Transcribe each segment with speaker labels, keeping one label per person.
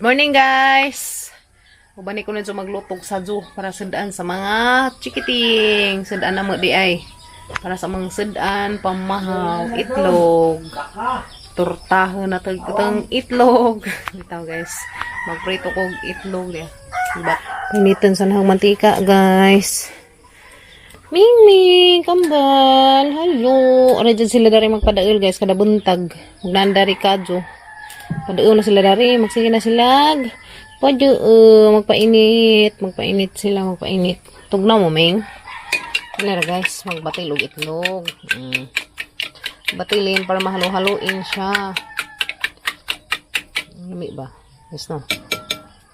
Speaker 1: Morning guys! Ubani ko na dyan maglutog sa zoo para sedaan sa mga chikiting. Sedaan na mo di ay. Para sa mga sedaan, pamahaw, itlog. Tortaho na tagtang itlog. Ito guys. Magprito ko itlog diya. Diba? Pinitan sa nahang mantika guys. Ming, kambal. Hello. Ano dyan sila dari magpadail guys. Kada buntag. Magnandari kadyo. Padail na sila dari. Magsige na sila. Magpainit sila. Tugnaw mo, Ming. Kailan guys. Magbatilog itlog. Batilin para mahalo-haloin siya. Lami ba? Yes no.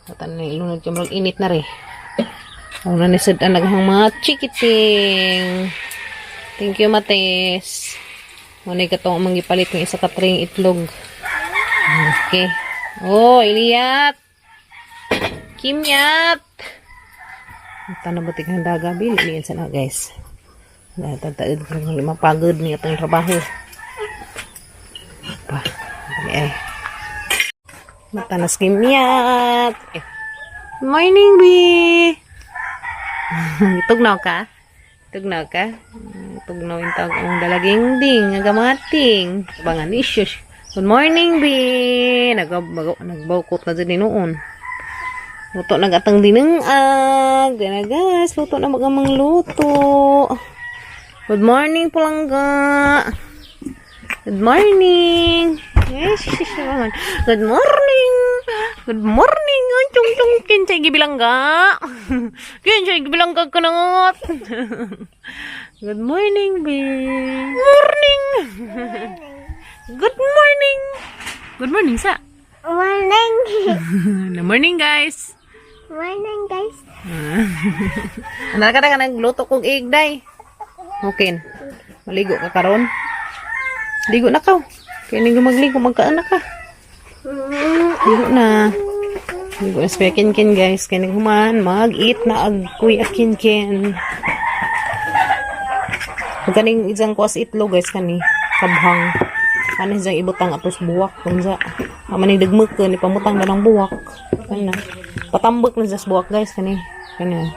Speaker 1: Katan na ilunod ka mag-init na rin. Ang nanisad ang naghang mga chikiting. Thank you, Mates. Manay ka itong mangipalit ng isa katring itlog. Okay. Oh, Iliyat. Kimyat. Tanabatik ang daga. Biliin sana, guys. Natataid ko ng mapagod niya itong trabaho. Matanas Kimyat. Morning, Bee. Tugnaw ka? Tugnaw yung tawag ang dalaging ding, agamating. Bangan issues. Good morning, B. Nagbawkot na dyan noon. Luto nagatang dinangag. Dina guys, luto na magamang luto. Good morning, Pulangga. Good morning. Yes, good morning. Good morning. Chung kinsay gibilangga. Kinsay gibilangga ka nangot. Good morning, babe. Morning. Good morning. Good morning sa.
Speaker 2: Morning.
Speaker 1: Good morning, guys.
Speaker 2: Morning, guys.
Speaker 1: Ano ka na nagluto kong egg day? Okay. Maligo ka karon. Ligo na ka. Kaya hindi magligo, magkaanak ka. Ligo na. Ligo na sa kin guys. Kaya naghuman, mag-eat na agkuy kin. Magkaning isang kuwas itlog guys kani. Kabhang. Kani isang ibutang atos buwak. Kunza. Maning dagmag ka, ni pamutang na ng buwak. Kani na. Patambok na sa buwak guys kani. Kani na.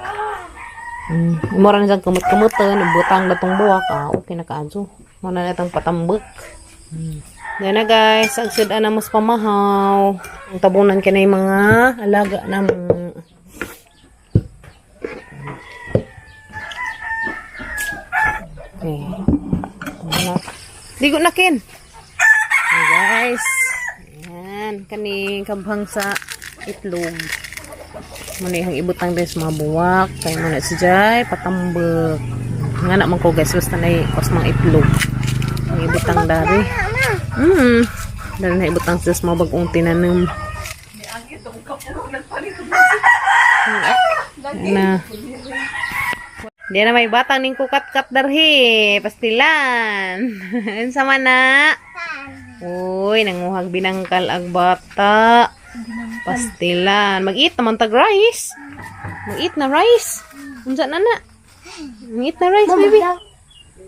Speaker 1: Umura na isang kamut-kamutan. Ibutang na tong buwak. Okay na kaadso. Mana na itong patambok. Yan na guys, agsida na mas pamahaw. Ang tabunan ka na yung mga alaga na okay. Ligo na kin. Hey guys. Yan, kaning kabhang sa itlog. Muna yung ibutang din sa mga buwak. Kaya muna si Jai, patambok. Nga naman ko guys, basta na yung mga itlog. Ang ibutang dari. Dahil na ibutang sa mga bagong tinanim. Na. Di na may batang ning kukat-kat darhi. Pastilan. Sama na. Uy, nanguhag binangkal ag bata. Pastilan. Mag-eat naman tag rice. Mag-eat na rice. Unsa na na. Mag-eat na rice, baby.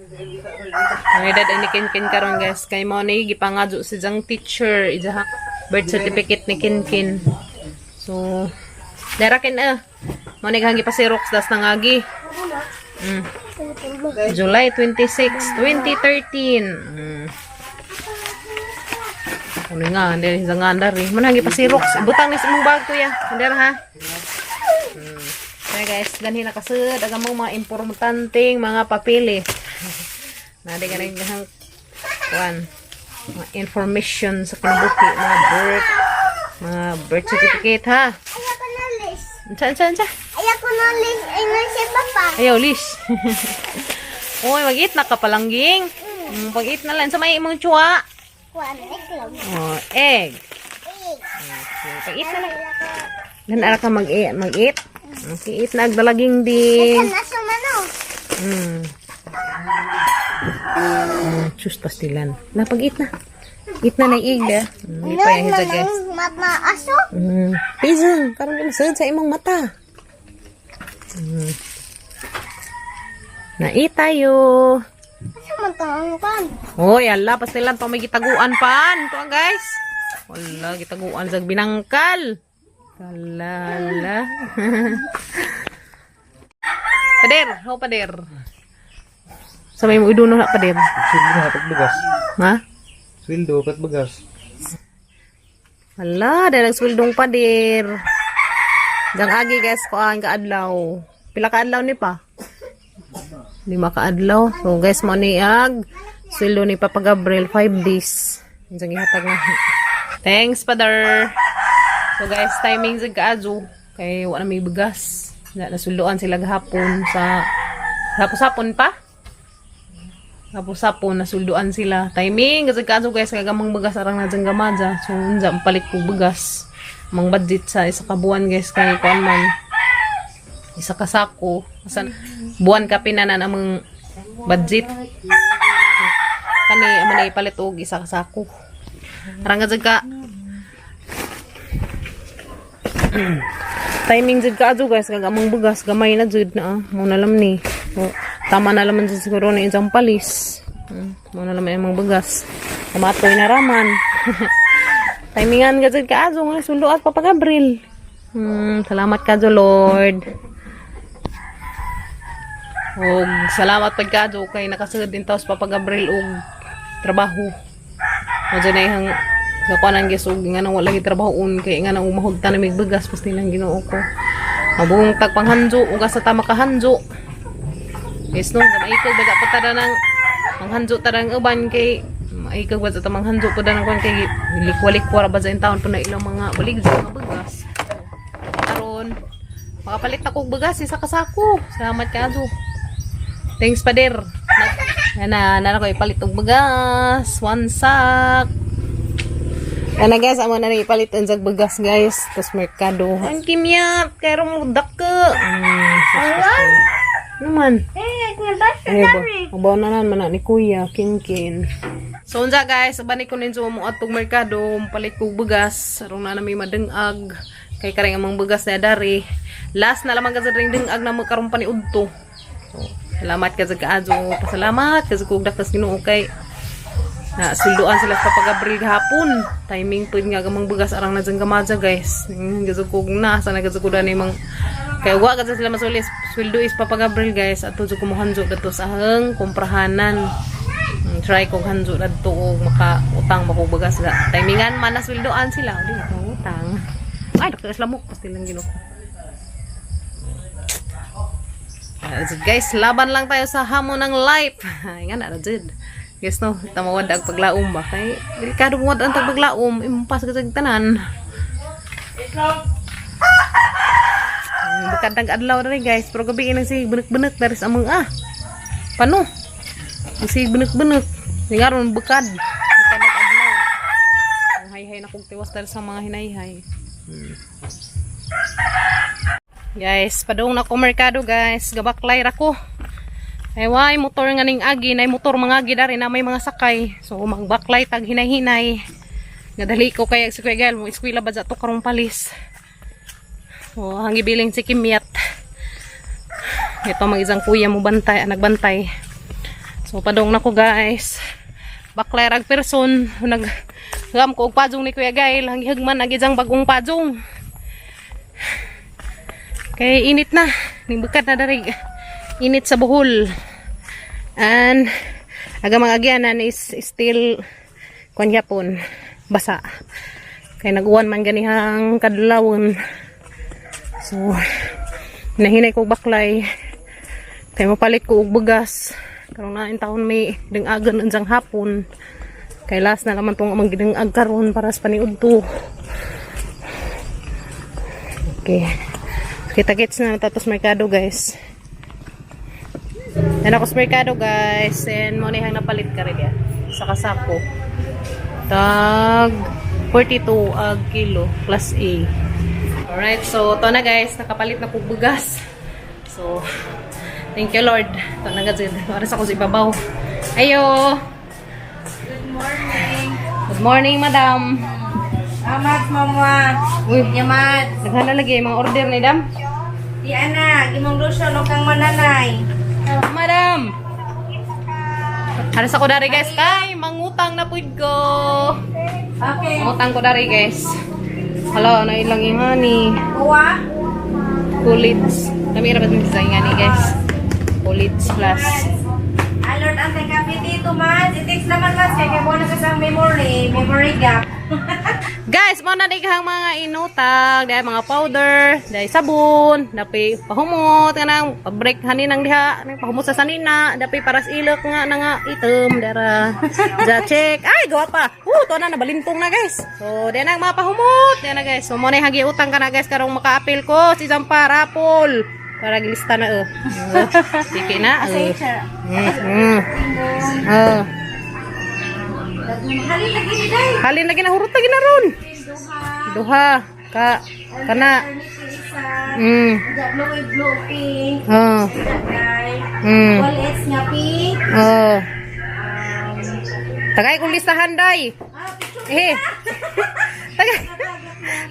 Speaker 1: Ang edad ay ni Kinkin karon guys. Kay mo ni gipangadyo si jang teacher. Ija birth certificate ni Kinkin. So, darakin mo ni gangi pa si Rox das nangagi. July 26, 2013. Ano nga, hindi sa ngandar eh. Managi pa si Rox. Butang ni sa mong bag ko ya. Hindi ha. Okay guys, ganhi na kasud. Aga mo mga importanteng mga papeles. Nadi ka rin yung mga information sa kinabuki, mga birth certificate ha.
Speaker 2: Ayoko na list.
Speaker 1: Saan?
Speaker 2: Ayoko na list. Ayun si Papa.
Speaker 1: Ayaw, Lish. Uy, mag-eat na ka palangging. Pag-eat na lang sa may imong chua.
Speaker 2: Iklog.
Speaker 1: Oh, egg. Okay, pag-eat na lang. Ganara ka mag-eat. Okay, eat na agdalaging din.
Speaker 2: Ito na sumano.
Speaker 1: Sus pastilan. Napag-eat na. Eat na na egg ya. Hindi pa yung hita guys.
Speaker 2: Mata aso.
Speaker 1: Pisang. Karoon din sa imong mata. Na-eat tayo.
Speaker 2: Samantang kan.
Speaker 1: Hoy, ala, pastilan pa may gitaguan pan. Ito guys. Wala, gitaguan sa binangkal. Kalala. Pader, ho pader. Sabay mo iduno na pader.
Speaker 3: Sweldo na pagbagas.
Speaker 1: Ha?
Speaker 3: Sweldo kat bagas.
Speaker 1: Hala, dahil nagswildong pader. Dang agi guys ko ang kaadlaw. Pila kaadlaw ni pa? 5 kaadlaw. So guys mo ni ag sweldo ni Papa Gabriel 5 days. Diyan gihatag na. Thanks Father. So guys, timing sa kaadyo kay wala may bugas. Nasuldoan sila gahapon sa hapon pa. Hapon nasuldoan sila. Timing kasi kaadyo guys kagamang bugas arang na dyan gamadja. So unja palit ko bugas. Mang budget sa isa ka buwan guys kay kuan man. Isa ka sako. Asan buwan ka pinanan among budget. Kani amo na ipalit og isa ka sako. Arang nga ka timing jud ka guys kag among bugas gamay na jud na mo na lam ni. So, tama na laman jud siguro ni isang palis. Mo na lam among bugas. Kamatoy na raman. Timingan ka jud ka nga sulo at Papa Gabriel. Salamat ka jud Lord. Og salamat pag ka jud kay nakasugod din taos Papa Gabriel og trabaho. Mo jud na ihang kapanan gisog nga nang wala gitrabahoon kay nga nang umahugta na mig bugas pasti lang Ginoo ko. Mabuong tagpanghanjo uga sa tama kahanjo. Yes no, maikog baga patada nang manghanjo tarang uban kay maikog ba sa tamang hanjo pud nang kon kay likwalikwara ba sa taon pud na ilang mga balig sa mga bugas. Karon makapalit ako og bugas isa ka sako. Salamat kaadto. Thanks Pader. Na ko ipalit og bugas, 1 sack. Ano guys, amo na ipalit ang bugas guys. Tapos merkado. Ang kimyat, kaya mo daka. Naman. Abaw na naman ni Kuya, Kinkin. So unja guys, abani ko ninyo mo atong merkado, palit ko bugas. Arong na may madengag. Kay kareng among bugas na dari. Last na lamang kasi ring dengag na magkaroon pa ni Udto. So, salamat kasi kaadyo. Pasalamat kasi kung dakas Ginoo kay silduan sila sa Papa Gabriel hapon. Timing po nga gamang bugas arang na dyan gamadja guys. Gazukog na. Sana gazukudan ni mang kaya wa kasi sila masulis. Sweldo is Papa Gabriel guys. At tuzo kumuhanjo dato sa hang kumprahanan. Try kong hanjo dato o makautang makubugas ga. Timingan man na sweldoan sila. Hindi utang. Ay, Dr. Islamok. Pasti lang Ginoo. Guys, laban lang tayo sa hamon ng life. Nga na dyan. Yes no, tamawad ang paglaom ba kay delikado mo ang paglaom impas ka sa tanan. Bukan tag adlaw na rin guys, pero gabi nang sig benek-benek dari sa among Pano? Sig benek-benek. Ngaron bukad. Bukan tag adlaw. Ang hay-hay na kog tiwas dari sa mga hinay-hay. Guys, padung na ko merkado guys, gabaklay ra ko. Ay way motor nga ning agi, nay motor mga agi dari na may mga sakay. So magbaklay tag hinay-hinay. Nadali ko kay si Kuya Gal mo eskwela ba to karong palis. So hangi biling si Kimyat. Ito mag isang kuya mo bantay, nagbantay. So padong na ko guys. Baklay rag person nagam ko og pajong ni Kuya Gail, hangi hagman agi jang bagong pajong. Kay init na, ning bukad na dari. Init sa buhol. And aga mga agyanan is still kwan yapon basa. Kay naguwan man ganihang kadlawon. So nahinay ko baklay. Kay mapalit ko og bugas. Karon na in taon may dengagan unjang hapon. Kay last na naman tong amang gidengag karon para sa paniud to. Okay. Kita-kits na tatos merkado guys. Yan ako sa merkado guys. And mo nihang napalit ka rin yan. Sa kasako. Tag 42 ag kilo plus A. Alright. So ito na guys. Nakapalit na po bugas. So thank you Lord. Ito na gazid. Oras ako sa ibabaw. Ayo.
Speaker 4: Good morning.
Speaker 1: Good morning madam.
Speaker 4: Amat mama.
Speaker 1: Uy.
Speaker 4: Yamat.
Speaker 1: Naghana lagi mga order ni dam.
Speaker 4: Di anak. Imong lusyon o kang mananay.
Speaker 1: Madam. Halos ako dari guys. Kay, mangutang na pud ko.
Speaker 4: Okay.
Speaker 1: Mangutang ko dari guys. Hala, na ilang yung honey.
Speaker 4: Kuha.
Speaker 1: Kulits. Namira ba din sa ingani guys? Kulits plus.
Speaker 4: Alert ang kape dito, mas. I-text naman, mas. Kaya mo na sa memory. Memory gap.
Speaker 1: Guys, mo na ikahang mga inutang, dahil mga powder, dahil sabon, dapi pahumot, kanang pabreak hanin ng diha, pahumot sa sanina, dapi paras ilok nga na nga item, dara, ja check, ay gawa pa, to na nabalintong na guys, so dahil na mga pahumot, dahil na guys, so mo na hagi utang ka na guys, karong maka-appeal ko, si Zampa Rapol, para gilista na sige na,
Speaker 4: Halin lagi ni Day.
Speaker 1: halin lagi na hurot lagi na ron, duha, kana,
Speaker 4: Blue pink.
Speaker 1: oh,
Speaker 4: Wallets nga pink.
Speaker 1: oh, tagay kong listahan day, tagay,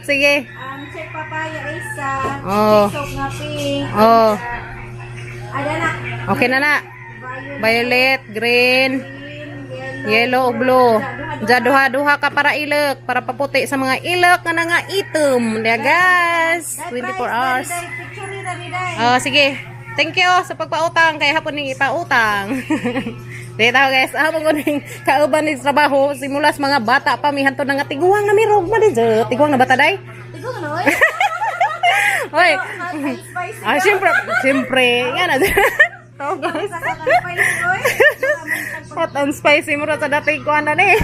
Speaker 1: sige,
Speaker 4: Check papaya isa.
Speaker 1: Oh.
Speaker 4: Check soap nga pink.
Speaker 1: oh,
Speaker 4: Ada na.
Speaker 1: okay na na, violet, green, yellow o blue. Ja duha-duha ka para ilok, para paputi sa mga ilok nga nga item. Dia guys, 24 hours.
Speaker 4: Picture ni Day.
Speaker 1: Sige. Thank you sa pagpautang kay hapon ning ipautang. Dito guys, hapon ko ning kauban ni trabaho simula sa mga bata pa mi hanto nga tiguang na mirog man di. Tiguang na bata day.
Speaker 4: Ito ka na, oy.
Speaker 1: Oy.
Speaker 4: Spicy.
Speaker 1: Siyempre. Yan na. Oh guys.
Speaker 4: Spicy, oy.
Speaker 1: Hot and spicy mo sa dating ko na ni.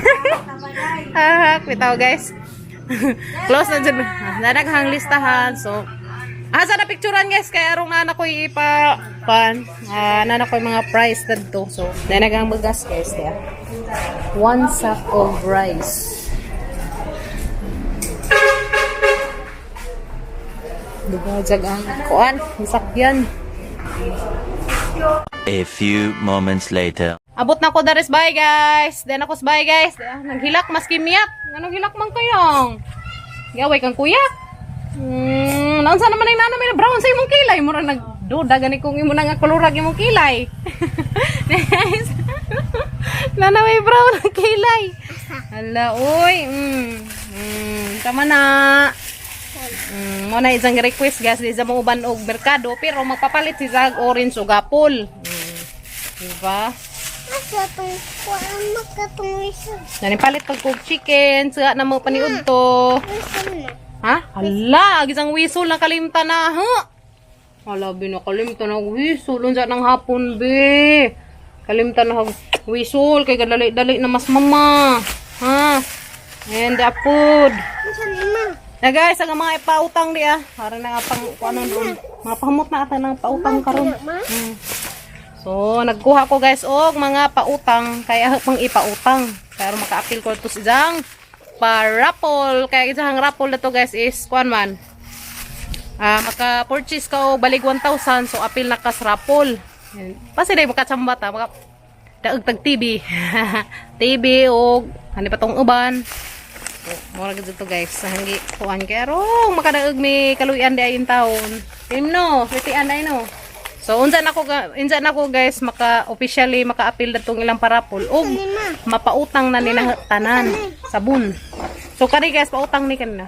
Speaker 1: Bitaw guys. Close na dyan. Nanaghang listahan. So, sa na picturean guys. Kaya arong na ko ipa-pan. Na ko mga price na to. So, nanaghang magas guys. Yeah. 1 sack of rice. Diba, jagang kuan. Isakyan.
Speaker 5: A few moments later.
Speaker 1: Abot na ko dares bye guys. Den ako bye guys. Naghilak mas kimiyat. Anong hilak man kayo? Gaway kang kuya. Naunsa naman ang nanay na brown sa imong kilay. Mura nagduda gani kung imo na nga kolorag imong kilay. Guys. Nanay brown ang kilay. Hala oy. Tama na. Mo na isang request guys di sa mga uban og merkado pero magpapalit si Zag orange ug apple. Diba? Nani palit pag kog chicken, sa na mo paniud to. Ha? Hala, gisang whistle na kalimtan na, ha? Hala, binakalimtan na whistle unsa nang hapon be. Kalimtan na whistle kay dali-dali na mas mama. Ha? And the food. Na guys, ang mga ipautang di para na nga pang ano doon. Mga pahamot na ata ng pautang karon. So, nagkuha ko guys og mga pautang kaya pang ipautang. Pero maka-appeal ko to isang pa-raffle. Kaya isang raffle na to guys is kuan man. Maka-purchase ka og balig 1,000 so appeal na kas raffle. Pasi dai makatsamba ta maka daog tag TV. TV og hani patong uban. Mura gid to guys. Hangi kuan kay arong makadaog mi kaluyan di ayon taon. Timno, pitian dai no. So unsa nako guys maka-officially maka-appeal datong ilang parapol og mapautang na ni tanan sabon. So kani guys pautang ni kanina.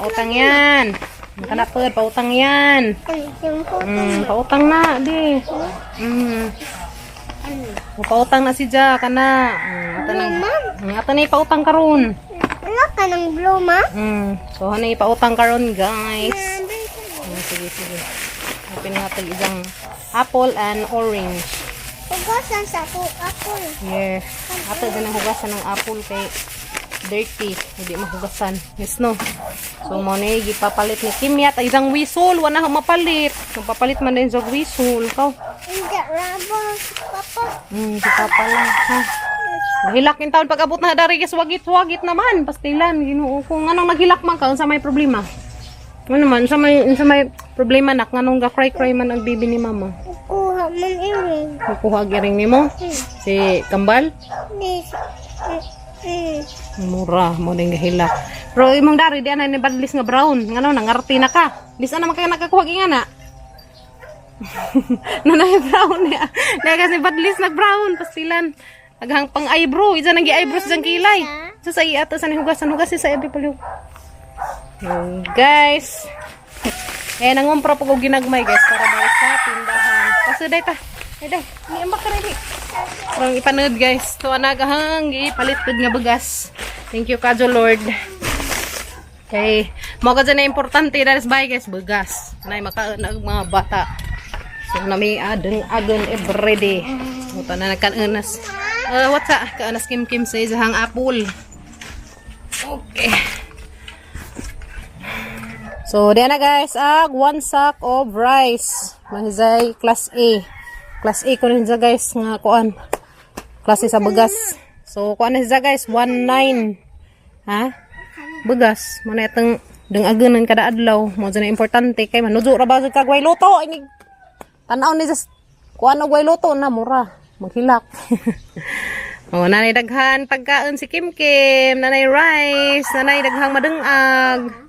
Speaker 1: Pautang yan. Kana pod pautang yan. Pautang na di. Pautang na si Ja kana. Ato ni pautang karon.
Speaker 2: Ano ka ng blue, ma?
Speaker 1: So hani pautang karon guys. Sige. Open natin isang apple and orange.
Speaker 2: Hugasan sa apple.
Speaker 1: Yes. Ato din ang hugasan ng apple kay dirty. Hindi mahugasan. Yes, no? So, mo na gipapalit ni Kimyat. Ay, isang whistle. Wala akong mapalit. Papalit man din sa whistle. Ikaw?
Speaker 2: Hindi, rubber. Papa.
Speaker 1: Papa lang, ha? Nahilak yung taon pag abot na dari. Swagit naman. Pastilan. Ginoo. Kung anong naghilak man ka, sa may problema. Ano naman, sa may problema nak nganong ga-cry man ang bibi ni mama.
Speaker 2: Kuha man iring.
Speaker 1: Kukuha giring nimo si Kambal. Mura mo ding gahila. Pero imong dari di ana ni badlis nga brown. Ngano nangarti na ka. Bisa na makay nakakuha gi ana. Nanay brown niya. Dahil kasi badlis nag brown pastilan. Aghang pang eyebrow, isa nang gi-eyebrows jang kilay. So sa iya to sa ni hugasan si sa every paliw. Guys. Nangumpra po ko ginagmay guys para balik sa tindahan. Kasi day. Ni ambak ka rin. Parang ipanood guys. Tuwa na kahang ipalit pod nga bugas. Thank you Kadyo Lord. Okay. Mga ka dyan na importante na sa bahay guys. Bugas. Na makaon na mga bata. So nami agon everyday. Ito na nagkaanas. What's that? Kaanas kim sa isang apple. Okay. So, diyan na guys, 1 sack of rice. Mahizay, class A. Class A ko rin siya guys, nga kuan. Class A sa bugas. So, kuan na siya guys, 1.9. Ha? Bugas. Mana itong agunan kada adlaw. Mo dyan na importante. Kay manujo ra ba sa kagway luto. Inig, tanaw ni just, kuan na gway luto na, mura. Maghilak. O, nanay daghan pagkaon si Kim. Nanay rice. Nanay daghang madungag.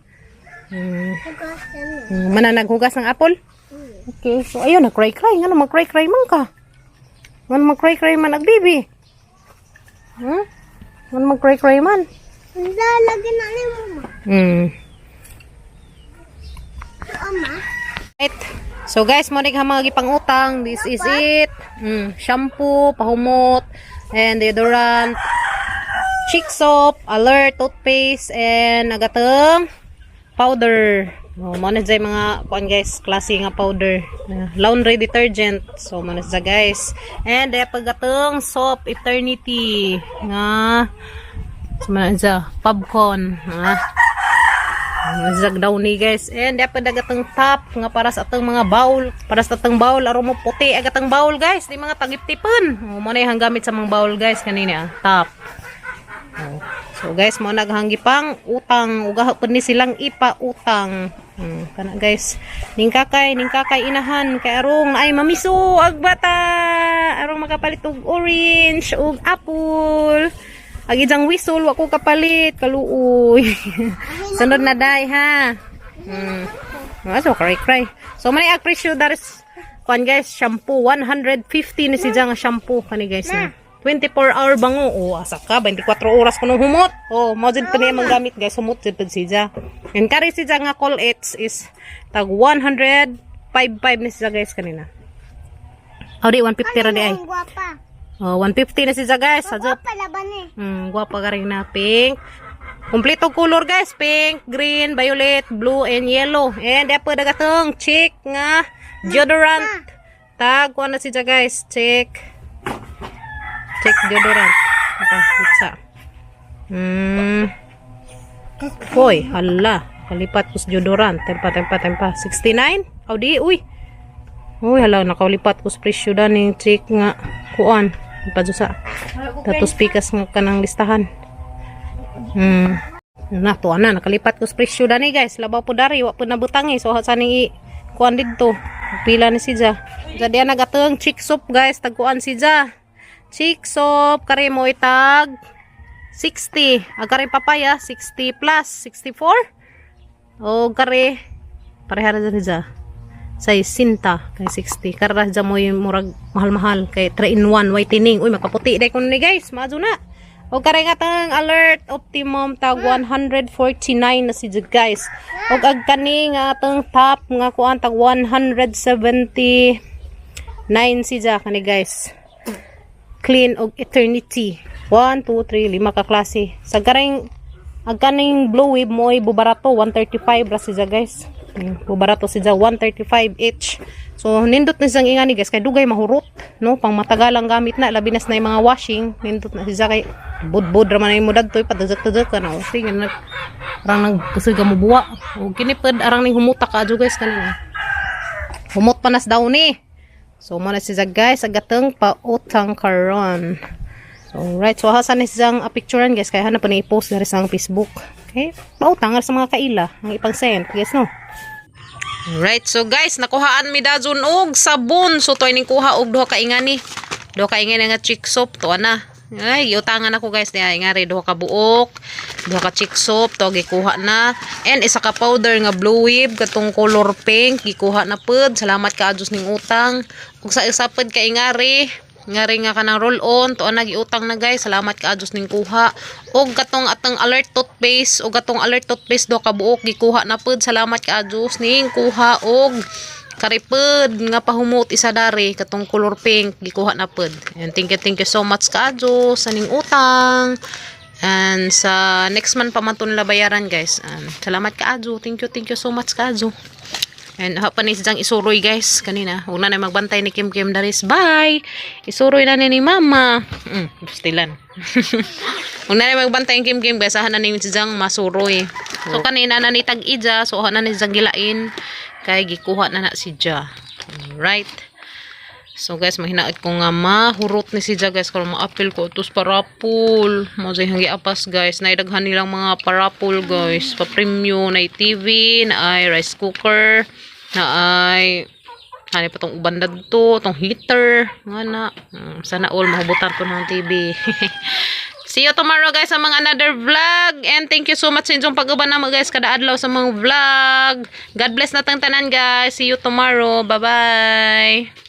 Speaker 1: Mana naghugas ng apple? Okay, so ayun, nag-cry-cry. Nga mag-cry-cry man ka. Nga mag-cry-cry man nagbibi. Nga mag-cry-cry man.
Speaker 2: Lagi na ni mama. Mama.
Speaker 1: Right. So guys, mo ning mga gipangutang. This is it. Shampoo, pahumot, and deodorant, chick soap, alert, toothpaste, and agatong powder. Muna dyan mga kuan guys, klase nga powder. Laundry detergent. So muna dyan guys. And pagatong soap eternity. Nga. So muna dyan. Popcorn. Muna daw ni guys. And padagatong top. Nga para sa atong mga bowl. Para sa atong bowl. Aro mo puti. Agatong bowl guys. Di mga tagip-tipon. Muna yung gamit sa mga bowl guys. Kanina. Top. So guys, mo naghanggi pang utang, uga pud ni silang ipa-utang. Kana guys, ning kakay inahan kay arong ay mamiso ag bata. Arong makapalit og orange ug apple. Agi jang whistle wa ko kapalit, kaluoy. Sunod na day ha. So cry. So may presyo daris kuan guys, shampoo 150 ni si jang shampoo kani guys na. 24-hour bango. Asa ka, 24 oras ko nung humot. Mo dyan pa niya manggamit guys. Humot dyan pa siya. And kari siya nga call it's is tag 105.5 na siya guys kanina. Di 150 ra di ay.
Speaker 2: Guwapa.
Speaker 1: 150 na siya guys.
Speaker 2: Guwapa laban eh.
Speaker 1: Guwapa ka rin na pink. Kompleto color guys. Pink, green, violet, blue, and yellow. And epo dagatong chick nga deodorant. Tag ko na siya guys. Chick deodorant. Pizza. Hoy, hala. Kalipat ko sa deodorant. Tempa. 69? Di, uy. Uy, hala. Nakaulipat ko sa presyo da ng chick nga. Kuan. Padusa. Tapos pikas nga ka ng listahan. Tuwa na. Nakalipat ko sa presyo da ni guys. Labaw po dari. Wap po nabutangi. So, saning kuan dito. Pila ni siya. Jadi, nagatong chick soap guys. Tagkuan siya. Chick soap, kare mo itag 60. Kare papaya, 60 plus, 64. O kare, parehara dyan dyan. Say, sinta, kay 60. Kare dyan mo yung murag mahal-mahal. Kay 3-in-1, whitening. Uy, makaputi. Day ko na guys, mazo na. O kare nga tang alert, optimum, tag 149 na si dyan guys. O agkani nga tang top, nga kuan, tag 179 si dyan, kani guys. Clean og eternity. 1, 2, 3, 5 ka klase. Sa garing agkaning blue wave mo ay bubarato 135 ra siya guys. Bubarato siya 135 each. So nindot na siyang ingani guys kay dugay mahurot no pang matagalang gamit na labi nas na yung mga washing nindot na siya kay budbud ra man ay mo dadtoy padajak-tajak ka na. Sige nag parang nagkusog mo buwa. Og kinipad arang ning humuta ka adyo guys kanina. Humot panas daw ni. So, muna siya guys, agatang pautang karon. So, right. So, hasan ni siyang picturean guys. Kaya hanap pa na i-post na rin sa Facebook. Okay? Pautang sa mga kaila. Ang ipang-send. Guys, no? Right. So, guys, nakuhaan mi dazun og sabon. So, to ining kuha og duha ka ingani. Duha ka ingani nga chick soap. To, ana. Ay, utangan ako guys niya nga rin duha ka buok, duha ka chick soap to gikuha na, and isa ka powder nga blue wave katong color pink gikuha na pud. Salamat ka adjust ning utang. Ug sa isa pud kay ngari Ngari nga kanang roll on to nagiutang na guys. Salamat ka adjust ning kuha. Og katong atong alert toothpaste, og katong alert toothpaste do ka buok gikuha na pud. Salamat ka adjust ning kuha og karipod nga pahumot isa dari katong color pink gikuha na pud. And thank you so much ka adjust sa ning utang. And sa next month pa man to nila bayaran guys. And salamat ka adjust. Thank you so much ka adjust. And pa ni siyang isuroy guys kanina. Huwag na magbantay ni Kim Kim Daris. Bye! Isuroy na ni Mama. Stilan. Huwag na magbantay ni Kim Kim guys. Ahan na ni siyang masuroy. So kanina na ni tag-ija. So ahan na ni siyang gilain. Kaya gikuha na si Ja. Right? So guys, mahinaot ko nga mahurot ni si Ja guys. Kung ma-appeal ko tos parapol. Mozay hangi apas guys. Naidaghan nilang mga parapol guys. Pa-premium na TV, na ay rice cooker, na ay hani pa tong uban to, tong heater. Nga na. Sana all mahubutan to ng TV. See you tomorrow guys sa mga another vlog. And thank you so much sa inyong pag-uban na guys kada adlaw sa mga vlog. God bless na tang tanan guys. See you tomorrow. Bye-bye.